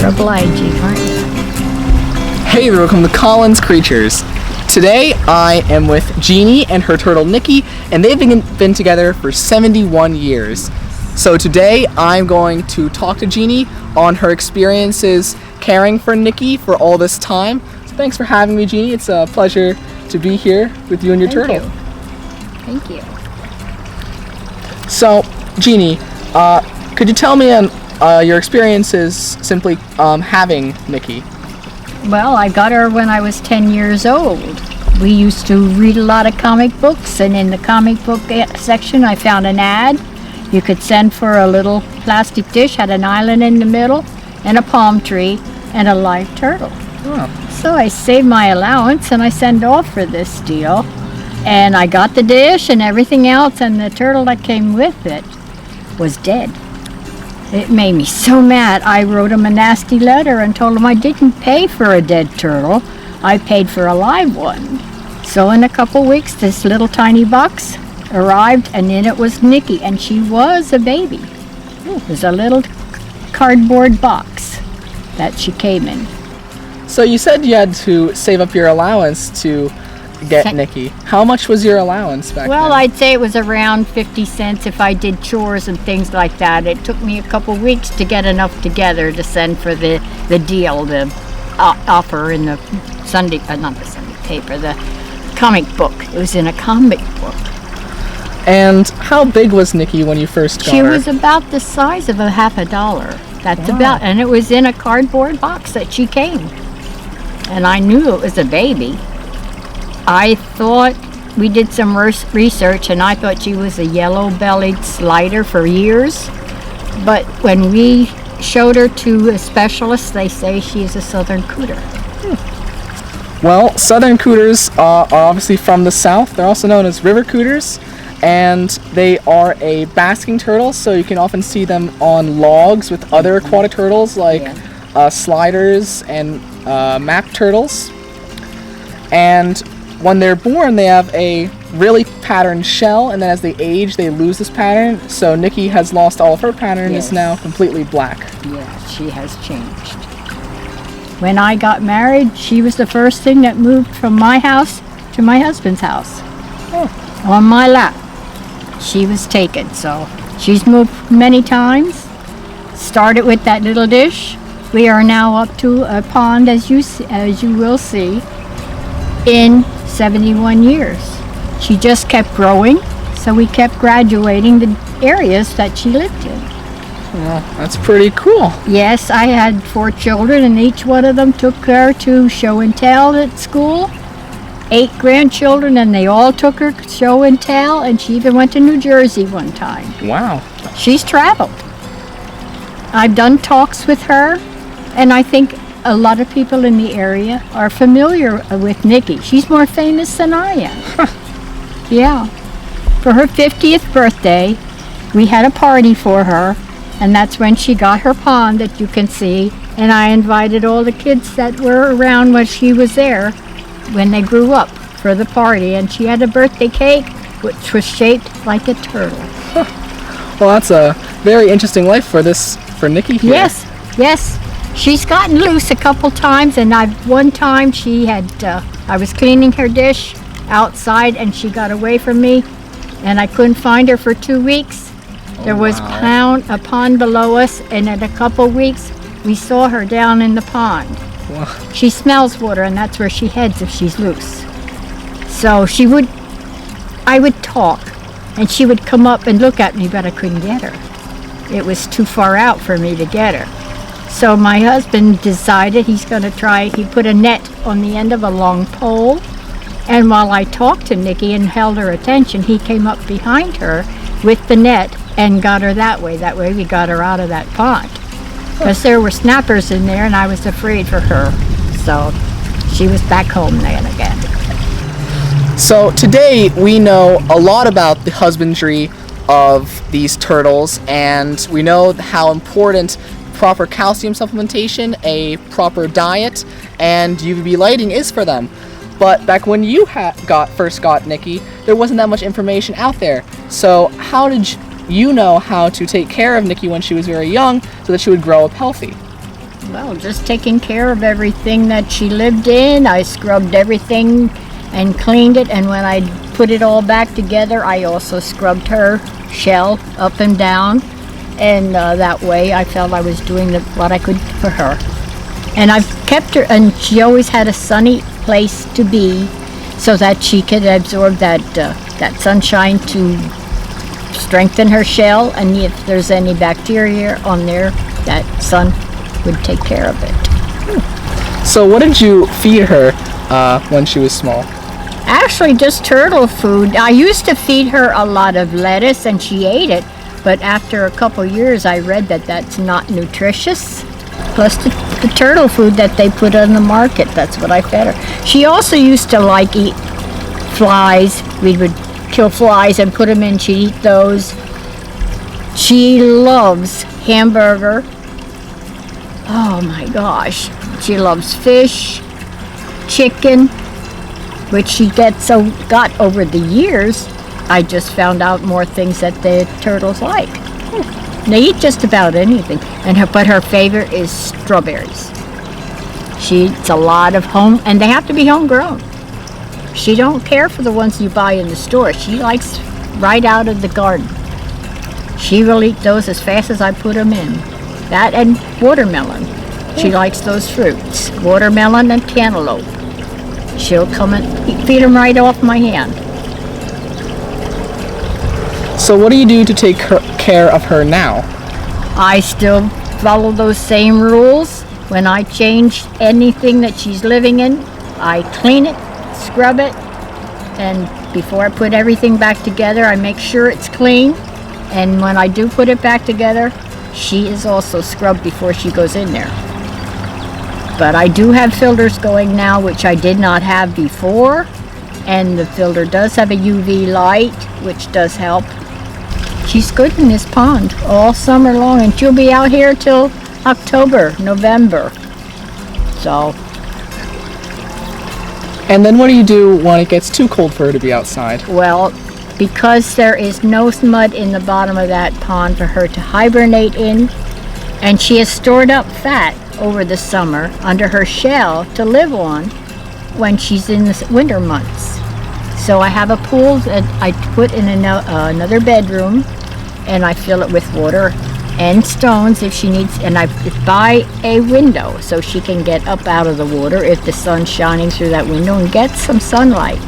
obliging, aren't you? Hey there, welcome to Colin's Creatures. Today I am with Jeannie and her turtle Nicki, and they've been together for 71 years. So today I'm going to talk to Jeannie on her experiences caring for Nicki for all this time. So thanks for having me, Jeannie. It's a pleasure to be here with you and your turtle. Thank you. So, Jeannie, could you tell me your experiences simply having Nicki? Well, I got her when I was 10 years old. We used to read a lot of comic books, and in the comic book section I found an ad. You could send for a little plastic dish, had an island in the middle, and a palm tree, and a live turtle. Oh. So I saved my allowance and I sent off for this deal. And I got the dish and everything else, and the turtle that came with it was dead. It made me so mad. I wrote him a nasty letter and told him I didn't pay for a dead turtle. I paid for a live one. So in a couple weeks, this little tiny box arrived, and in it was Nicki, and she was a baby. It was a little cardboard box that she came in. So you said you had to save up your allowance to get Nicki. How much was your allowance back then? Well, I'd say it was around 50 cents if I did chores and things like that. It took me a couple weeks to get enough together to send for the deal, the offer in the Sunday, not the Sunday paper, the comic book. It was in a comic book. And how big was Nicki when you first got her? She was about the size of a half a dollar. That's about, and it was in a cardboard box that she came. And I knew it was a baby. I thought, we did some research, and I thought she was a yellow-bellied slider for years. But when we showed her to a specialist, they say she's a southern cooter. Well, southern cooters are obviously from the south. They're also known as river cooters, and they are a basking turtle, so you can often see them on logs with other aquatic turtles like sliders and map turtles. And when they're born, they have a really patterned shell, and then as they age, they lose this pattern. So Nicki has lost all of her pattern and is now completely black. Yeah, she has changed. When I got married, she was the first thing that moved from my house to my husband's house. On my lap. She was taken, so she's moved many times. Started with that little dish. We are now up to a pond, as you will see, in 71 years. She just kept growing, so we kept graduating the areas that she lived in. Well, that's pretty cool. Yes, I had 4 children, and each one of them took her to show and tell at school. 8 grandchildren, and they all took her show and tell, and she even went to New Jersey one time. Wow. She's traveled. I've done talks with her, and I think a lot of people in the area are familiar with Nicki. She's more famous than I am. Yeah. For her 50th birthday, we had a party for her, and that's when she got her pond that you can see, and I invited all the kids that were around when she was there when they grew up for the party, and she had a birthday cake which was shaped like a turtle. Well, that's a very interesting life for Nicki here. Yes. She's gotten loose a couple times, and one time she had, I was cleaning her dish outside, and she got away from me, and I couldn't find her for 2 weeks. There was a pond below us, and in a couple weeks, we saw her down in the pond. Wow. She smells water, and that's where she heads if she's loose. So I would talk, and she would come up and look at me, but I couldn't get her. It was too far out for me to get her. So my husband decided he's going to try. He put a net on the end of a long pole, and while I talked to Nicki and held her attention, he came up behind her with the net and got her that way. That way we got her out of that pond. Because there were snappers in there, and I was afraid for her. So she was back home then again. So today we know a lot about the husbandry of these turtles, and we know how important proper calcium supplementation, a proper diet, and UVB lighting is for them. But back when you first got Nicki, there wasn't that much information out there. So how did you know how to take care of Nicki when she was very young so that she would grow up healthy? Well, just taking care of everything that she lived in. I scrubbed everything and cleaned it, and when I put it all back together, I also scrubbed her shell up and down, and that way I felt I was doing what I could for her. And I've kept her, and she always had a sunny place to be so that she could absorb that sunshine to strengthen her shell, and if there's any bacteria on there, that sun would take care of it. So what did you feed her when she was small? Actually, just turtle food. I used to feed her a lot of lettuce, and she ate it, but after a couple years I read that that's not nutritious. Plus the turtle food that they put on the market, that's what I fed her. She also used to like eat flies. We would kill flies and put them in. She'd eat those. She loves hamburger. Oh my gosh. She loves fish, chicken, which she got over the years. I just found out more things that the turtles like. They eat just about anything, but her favorite is strawberries. She eats a lot of home, and they have to be homegrown. She don't care for the ones you buy in the store. She likes right out of the garden. She will eat those as fast as I put them in. That and watermelon. She likes those fruits. Watermelon and cantaloupe. She'll come and feed them right off my hand. So what do you do to take care of her now? I still follow those same rules. When I change anything that she's living in, I clean it, scrub it, and before I put everything back together, I make sure it's clean. And when I do put it back together, she is also scrubbed before she goes in there. But I do have filters going now, which I did not have before, and the filter does have a UV light, which does help. She's good in this pond all summer long, and she'll be out here till October, November. So. And then what do you do when it gets too cold for her to be outside? Well, because there is no mud in the bottom of that pond for her to hibernate in, and she has stored up fat over the summer under her shell to live on when she's in the winter months. So I have a pool that I put in another bedroom, and I fill it with water and stones if she needs, and I buy a window so she can get up out of the water if the sun's shining through that window and get some sunlight.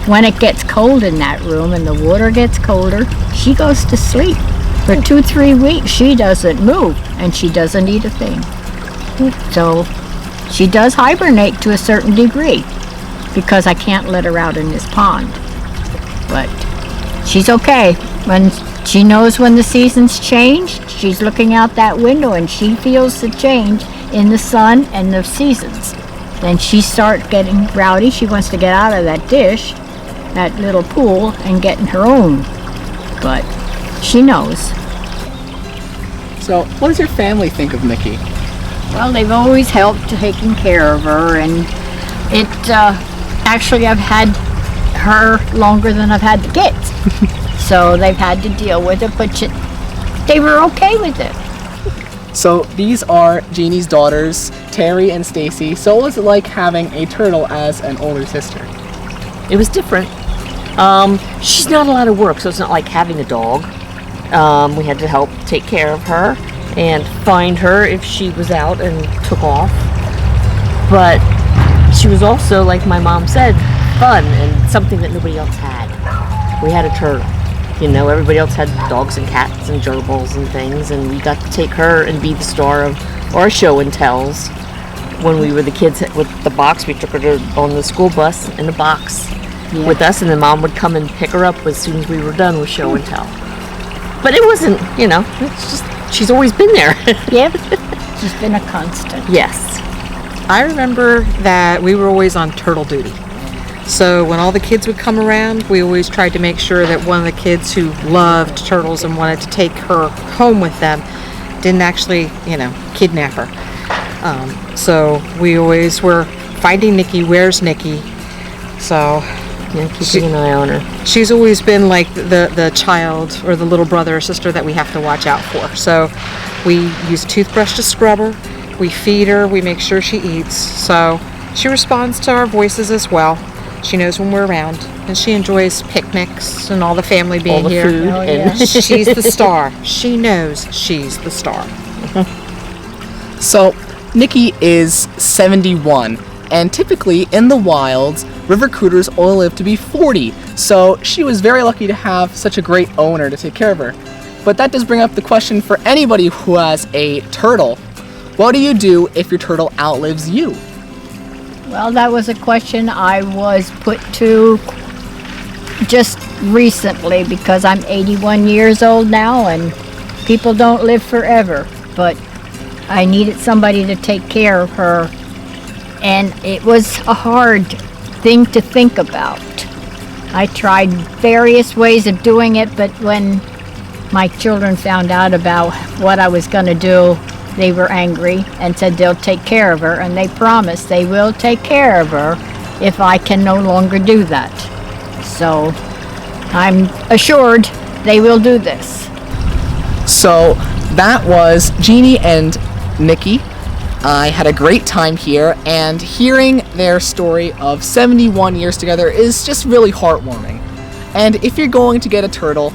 When it gets cold in that room and the water gets colder, she goes to sleep. For 2-3 weeks she doesn't move and she doesn't eat a thing. So she does hibernate to a certain degree because I can't let her out in this pond. But she's okay. When she knows when the seasons change, she's looking out that window and she feels the change in the sun and the seasons. Then she starts getting rowdy. She wants to get out of that dish, that little pool, and get in her own. But she knows. So what does your family think of Nicki? Well, they've always helped taking care of her, and actually I've had her longer than I've had the kids. So they've had to deal with it, but they were okay with it. So these are Jeannie's daughters, Terry and Stacy. So what was it like having a turtle as an older sister? It was different. She's not a lot of work, so it's not like having a dog. We had to help take care of her and find her if she was out and took off. But she was also, like my mom said, fun and something that nobody else had. We had a turtle. You know, everybody else had dogs and cats and gerbils and things, and we got to take her and be the star of our show and tells. When we were the kids with the box, we took her on the school bus in the box with us, and then Mom would come and pick her up as soon as we were done with show and tell. But it wasn't, it's just, she's always been there. Yep, she's been a constant. Yes. I remember that we were always on turtle duty. So when all the kids would come around, we always tried to make sure that one of the kids who loved turtles and wanted to take her home with them didn't actually, kidnap her. So we always were finding Nicki, where's Nicki? So Keeping an eye on her. she's always been like the child or the little brother or sister that we have to watch out for. So we use a toothbrush to scrub her, We feed her, we make sure she eats. So she responds to our voices as well. She knows when we're around, and she enjoys picnics and all the family being All the here. food Oh, and yeah. She's the star. She knows she's the star. So, Nicki is 71, and typically in the wilds, river cooters only live to be 40, so she was very lucky to have such a great owner to take care of her. But that does bring up the question for anybody who has a turtle. What do you do if your turtle outlives you? Well, that was a question I was put to just recently because I'm 81 years old now and people don't live forever. But I needed somebody to take care of her, and it was a hard thing to think about. I tried various ways of doing it, but when my children found out about what I was going to do, they were angry and said they'll take care of her, and they promised they will take care of her if I can no longer do that. So I'm assured they will do this. So that was Jeannie and Nicki. I had a great time here, and hearing their story of 71 years together is just really heartwarming. And if you're going to get a turtle,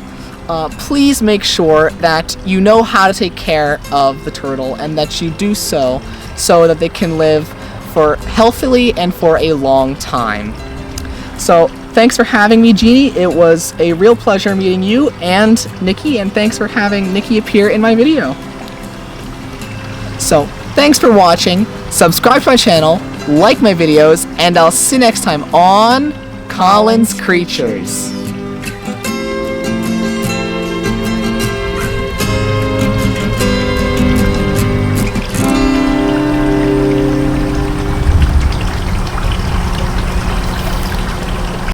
please make sure that you know how to take care of the turtle and that you do so that they can live for healthily and for a long time. So thanks for having me, Jeannie. It was a real pleasure meeting you and Nicki, and thanks for having Nicki appear in my video. So thanks for watching, subscribe to my channel, like my videos, and I'll see you next time on Colin's Creatures.